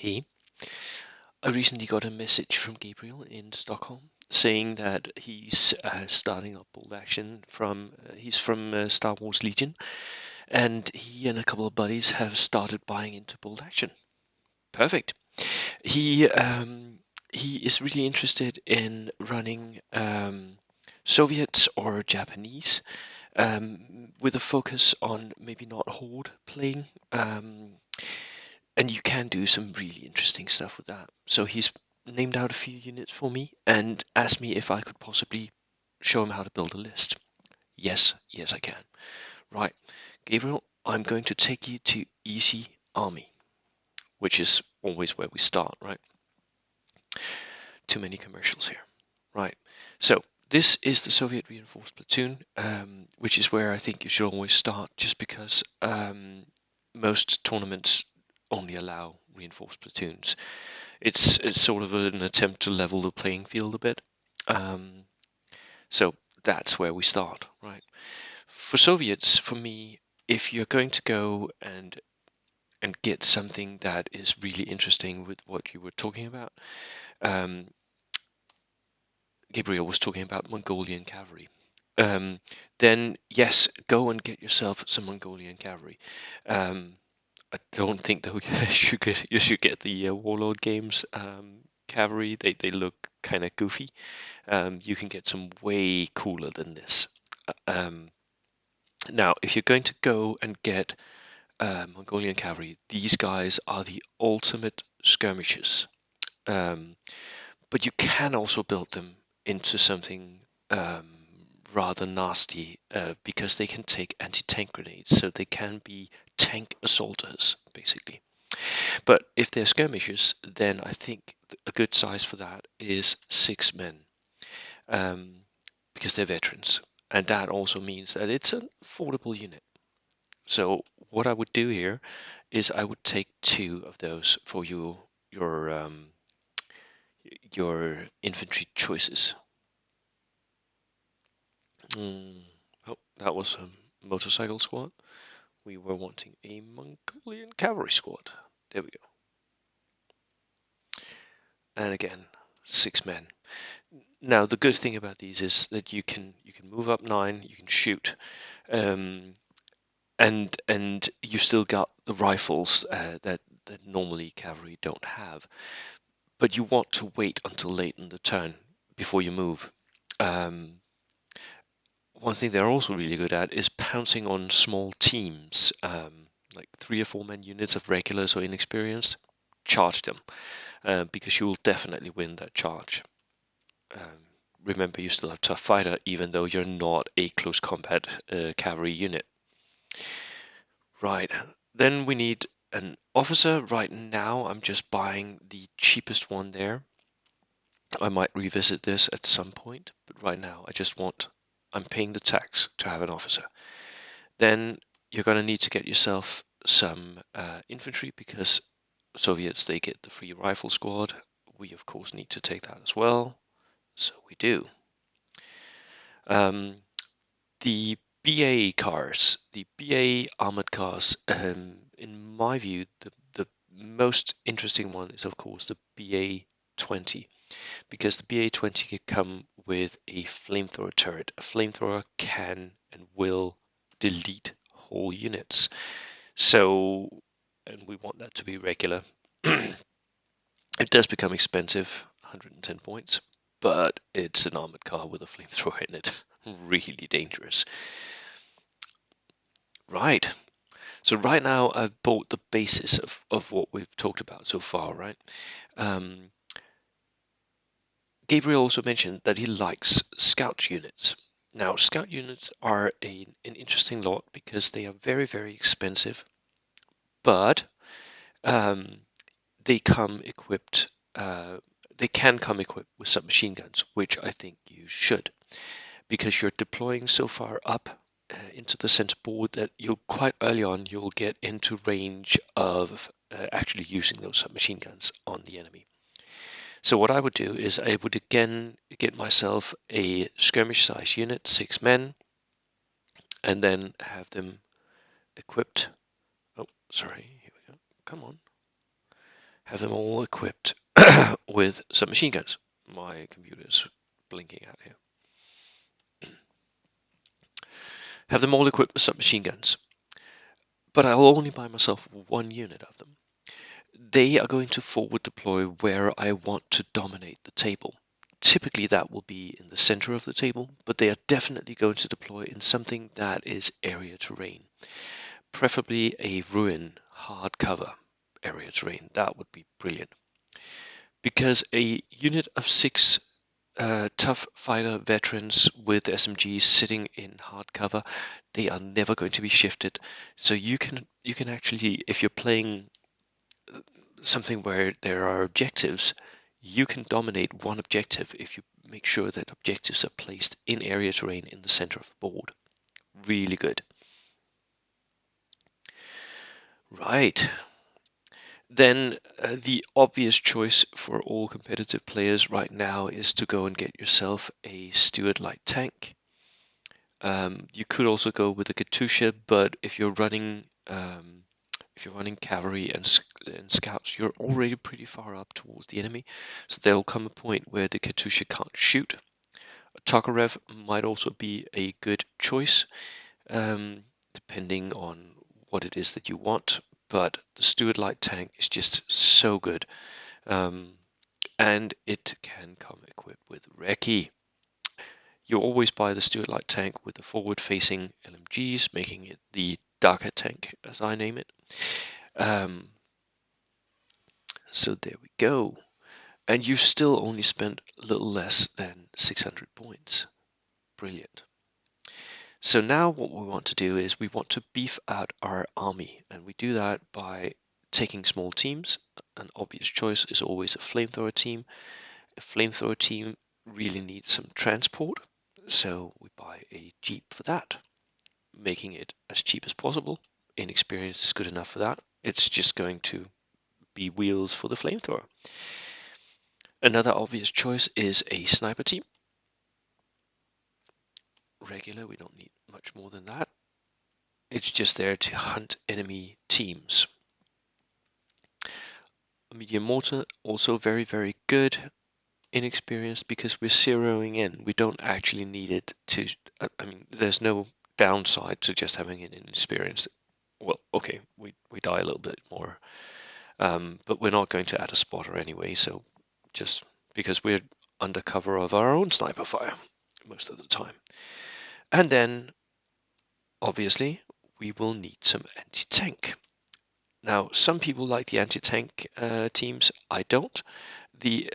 Hey, I recently got a message from Gabriel in Stockholm saying that he's starting up bold action he's from Star Wars Legion, and he and a couple of buddies have started buying into bold action. Perfect. He um, he is really interested in running Soviets or Japanese, with a focus on maybe not horde playing. And you can do some really interesting stuff with that. So he's named out a few units for me and asked me if I could possibly show him how to build a list. Yes, yes, I can. Right, Gabriel, I'm going to take you to Easy Army, which is always where we start, right? Too many commercials here. Right, so this is the Soviet reinforced platoon, which is where I think you should always start, just because most tournaments only allow reinforced platoons. It's sort of an attempt to level the playing field a bit. Um, so that's where we start, right? For Soviets, for me, if you're going to go and get something that is really interesting with what you were talking about, um, Gabriel was talking about Mongolian cavalry. Um, then yes, go and get yourself some Mongolian cavalry. Um, I don't think though you should get the Warlord games cavalry. They look kind of goofy. You can get some way cooler than this. Now, if you're going to go and get Mongolian cavalry, these guys are the ultimate skirmishers. Um, but you can also build them into something rather nasty, because they can take anti-tank grenades, so they can be tank assaulters, basically. But if they're skirmishers, then I think a good size for that is 6 men, um, because they're veterans. And that also means that it's an affordable unit. So what I would do here is I would take 2 of those for your infantry choices. Mm, oh, that was a motorcycle squad. We were wanting a Mongolian cavalry squad. There we go. And again, 6 men. Now the good thing about these is that you can move up 9, you can shoot, um, and you still got the rifles that normally cavalry don't have. But you want to wait until late in the turn before you move. Um, One thing they're also really good at is pouncing on small teams, like 3 or 4 man units of regulars or inexperienced. Charge them, because you will definitely win that charge. Um, Remember, you still have tough fighter, even though you're not a close combat cavalry unit. Right, then we need an officer. Right now, I'm just buying the cheapest one there. I might revisit this at some point, but right now I'm paying the tax to have an officer. Then you're going to need to get yourself some infantry, because Soviets, they get the free rifle squad. We, of course, need to take that as well. So we do. Um, the BA cars, the BA armored cars, in my view, the most interesting one is, of course, the BA 20, because the BA 20 can come with a flamethrower turret. A flamethrower can and will delete whole units. So, and we want that to be regular. It does become expensive, 110 points, but it's an armored car with a flamethrower in it. Really dangerous. Right. So right now I've bought the basis of what we've talked about so far, right? Um, Gabriel also mentioned that he likes scout units. Now, scout units are an interesting lot because they are very, very expensive, but um, they come equipped. They can come equipped with submachine guns, which I think you should, because you're deploying so far up into the center board that you'll quite early on you'll get into range of actually using those submachine guns on the enemy. So what I would do is I would again get myself a skirmish size unit, 6 men, and then have them equipped. Oh, sorry, here we go. Come on. Have them all equipped with submachine guns. My computer's blinking out here. Have them all equipped with submachine guns. But I'll only buy myself one unit of them. They are going to forward deploy where I want to dominate the table. Typically that will be in the center of the table, but they are definitely going to deploy in something that is area terrain. Preferably a ruin, hard cover area terrain. That would be brilliant. Because a unit of 6 tough fighter veterans with SMGs sitting in hard cover, they are never going to be shifted. So you can actually, if you're playing something where there are objectives, you can dominate one objective if you make sure that objectives are placed in area terrain in the center of the board. Really good. Right. Then the obvious choice for all competitive players right now is to go and get yourself a Stuart light tank. You could also go with a Katusha, but if you're running cavalry and scouts, you're already pretty far up towards the enemy, so there'll come a point where the Katusha can't shoot. A Tokarev might also be a good choice, depending on what it is that you want. But the Stuart light tank is just so good, and it can come equipped with Recce. You always buy the Stuart light tank with the forward-facing LMGs, making it the darker tank, as I name it. So there we go. And you've still only spent a little less than 600 points. Brilliant. So now what we want to do is we want to beef out our army, and we do that by taking small teams. An obvious choice is always a flamethrower team. A flamethrower team really needs some transport, so we buy a jeep for that, making it as cheap as possible. Inexperience is good enough for that. It's just going to be wheels for the flamethrower. Another obvious choice is a sniper team. Regular, we don't need much more than that. It's just there to hunt enemy teams. A medium mortar, also very, very good. Inexperienced because we're zeroing in. We don't actually need it to. I mean, there's no downside to just having an inexperienced. Well, okay, we die a little bit more, but we're not going to add a spotter anyway. So just because we're under cover of our own sniper fire most of the time, and then obviously we will need some anti-tank. Now, some people like the anti-tank teams. I don't. The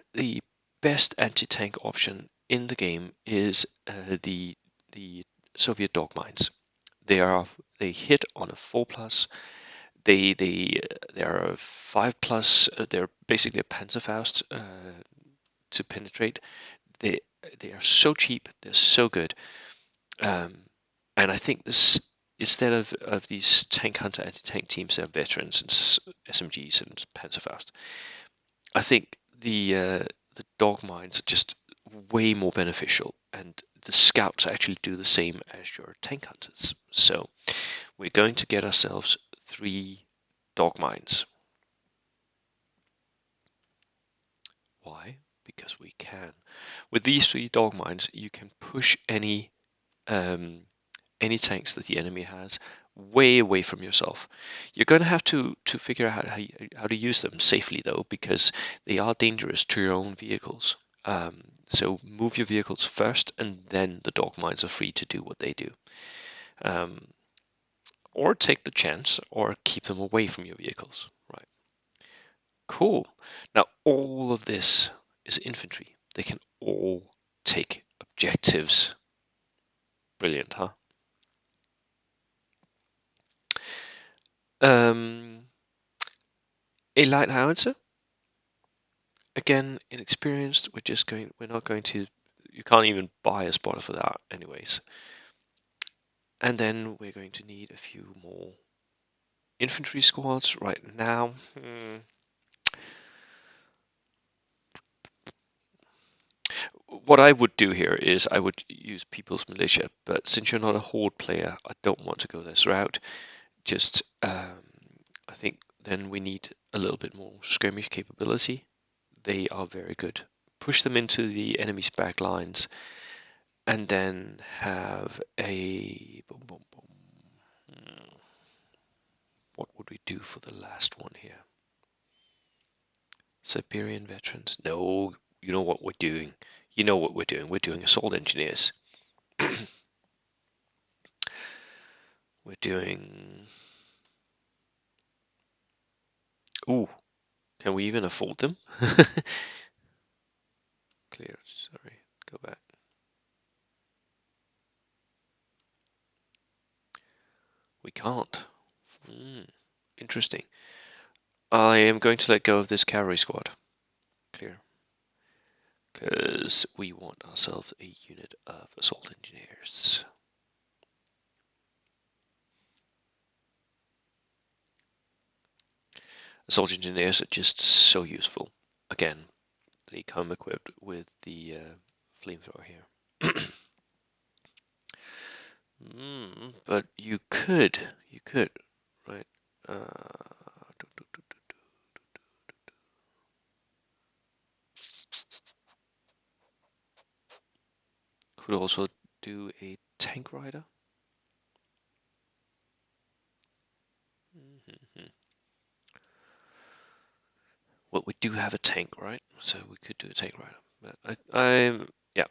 best anti-tank option in the game is the Soviet dog mines. They hit on a 4+. They are a 5+. They're basically a Panzerfaust to penetrate. They they are so cheap. They're so good. Um, and I think this, instead of these tank hunter anti-tank teams that are veterans and SMGs and Panzerfaust, I think the dog mines are just way more beneficial, and the scouts actually do the same as your tank hunters. So we're going to get ourselves 3 dog mines. Why? Because we can. With these 3 dog mines, you can push any tanks that the enemy has way away from yourself. You're going to have to figure out how to use them safely, though, because they are dangerous to your own vehicles. So move your vehicles first, and then the dog mines are free to do what they do. Or take the chance, or keep them away from your vehicles. Right. Cool. Now all of this is infantry. They can all take objectives. Brilliant, huh? Um, a light howitzer. Again, inexperienced. We're not going to. You can't even buy a spotter for that, anyways. And then we're going to need a few more infantry squads right now. What I would do here is I would use People's Militia, but since you're not a horde player, I don't want to go this route. Just, I think then we need a little bit more skirmish capability. They are very good. Push them into the enemy's back lines, and then have a boom, boom, boom. What would we do for the last one here? Siberian veterans. No, you know what we're doing. You know what we're doing. We're doing assault engineers. We're doing... Ooh, can we even afford them? Clear, sorry, go back. We can't. Interesting. I am going to let go of this cavalry squad. Clear. Because we want ourselves a unit of assault engineers. Assault engineers are just so useful. Again, they come equipped with the flamethrower here. But you could, right? Could also do a tank rider. Well, we do have a tank, right? So we could do a tank rider. But I'm yeah,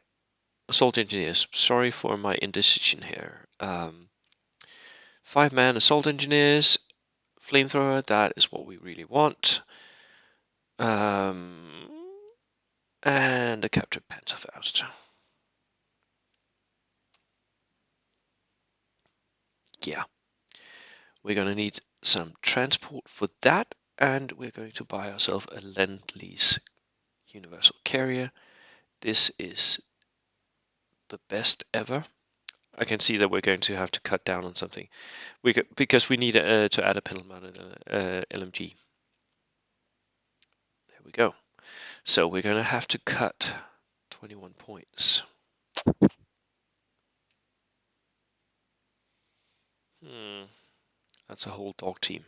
assault engineers. Sorry for my indecision here. 5-man assault engineers, flamethrower. That is what we really want. And a captured Panzerfaust. Yeah, we're gonna need some transport for that, and we're going to buy ourselves a Lend-Lease universal carrier. This is the best ever. I can see that we're going to have to cut down on something. Because we need to add a pedal mounted LMG. There we go. So we're going to have to cut 21 points. That's a whole dog team.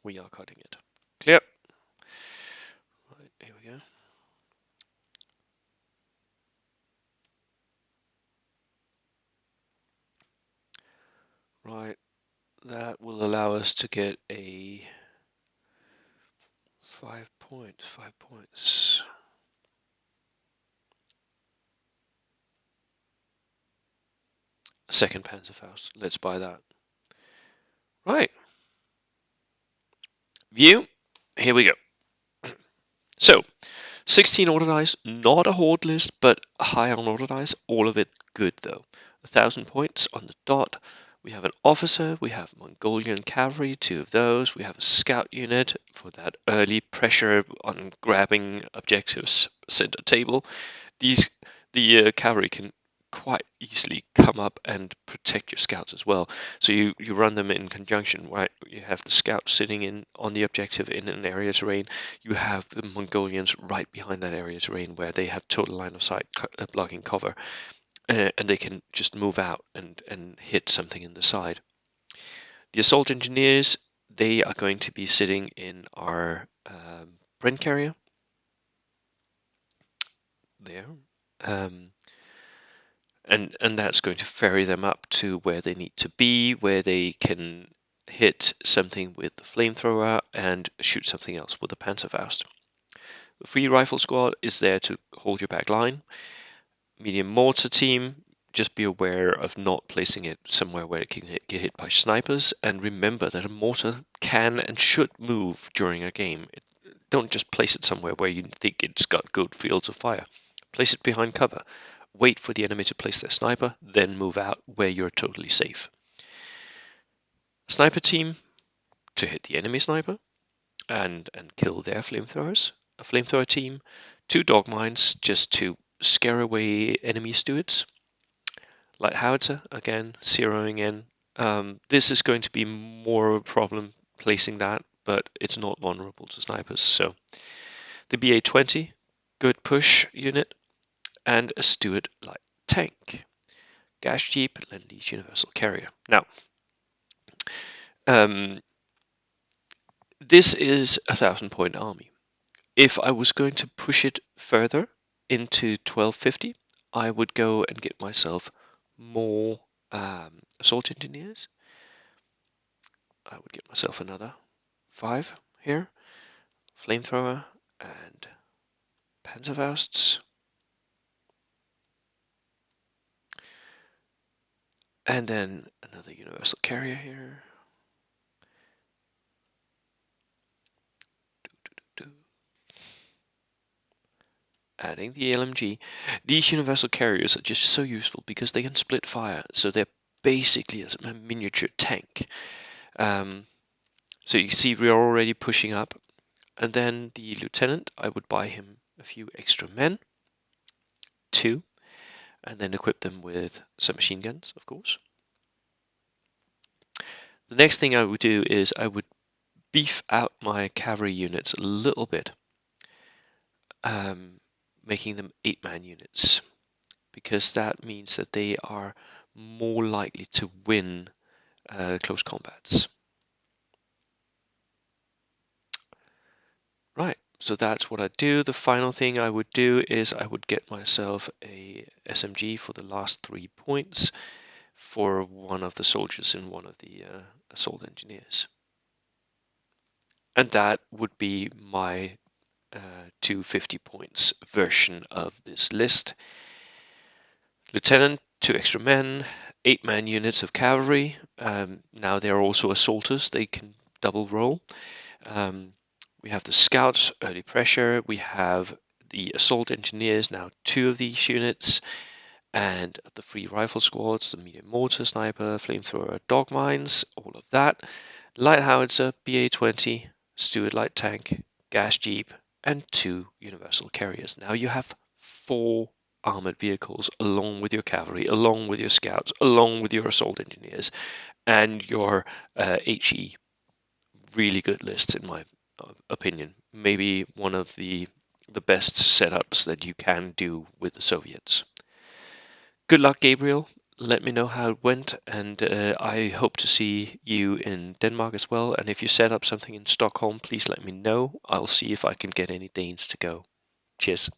We are cutting it. Clear. Right, here we go. Right, that will allow us to get a 5 points. 5 points. Second Panzerfaust. Let's buy that. Right. View. Here we go. So, 16 order dice, not a horde list, but high on order dice. All of it good though. 1,000 points on the dot. We have an officer, we have Mongolian cavalry, 2 of those. We have a scout unit for that early pressure on grabbing objectives center table. The cavalry can quite easily come up and protect your scouts as well. So you run them in conjunction, right? You have the scouts sitting in on the objective in an area terrain. You have the Mongolians right behind that area terrain where they have total line of sight blocking cover, and they can just move out and hit something in the side. The assault engineers, they are going to be sitting in our Bren carrier there. And that's going to ferry them up to where they need to be, where they can hit something with the flamethrower and shoot something else with the Panzerfaust. The free rifle squad is there to hold your back line. Medium mortar team, just be aware of not placing it somewhere where it can get hit by snipers, and remember that a mortar can and should move during a game. Don't just place it somewhere where you think it's got good fields of fire. Place it behind cover. Wait for the enemy to place their sniper, then move out where you're totally safe. Sniper team to hit the enemy sniper and kill their flamethrowers. A flamethrower team, 2 dog mines just to scare away enemy stewards. Light howitzer, again, zeroing in. This is going to be more of a problem placing that, but it's not vulnerable to snipers. So the BA-20, good push unit, and a Stewart light tank. Gas Jeep, Lend-Lease Universal Carrier. Now, This is a 1,000-point army. If I was going to push it further into 1250, I would go and get myself more assault engineers. I would get myself another 5 here, flamethrower and panzerfausts, and then another universal carrier here. Adding the LMG. These universal carriers are just so useful because they can split fire, so they're basically a miniature tank. So you see we're already pushing up. And then the lieutenant, I would buy him a few extra men, 2, and then equip them with some machine guns, of course. The next thing I would do is I would beef out my cavalry units a little bit, making them 8-man units, because that means that they are more likely to win close combats. Right, so that's what I do. The final thing I would do is I would get myself a SMG for the last 3 points for one of the soldiers in one of the assault engineers. And that would be my 250 points version of this list. Lieutenant, 2 extra men, 8-man units of cavalry. Now they're also assaulters, they can double roll. We have the scouts, early pressure. We have the assault engineers, now 2 of these units. And the 3 rifle squads, the medium mortar, sniper, flamethrower, dog mines, all of that. Light howitzer, BA-20, Stuart light tank, gas jeep, and 2 universal carriers. Now you have 4 armored vehicles along with your cavalry, along with your scouts, along with your assault engineers, and your HE. Really good list in my opinion. Maybe one of the best setups that you can do with the Soviets. Good luck, Gabriel. Let me know how it went, and I hope to see you in Denmark as well. And if you set up something in Stockholm, please let me know. I'll see if I can get any Danes to go. Cheers.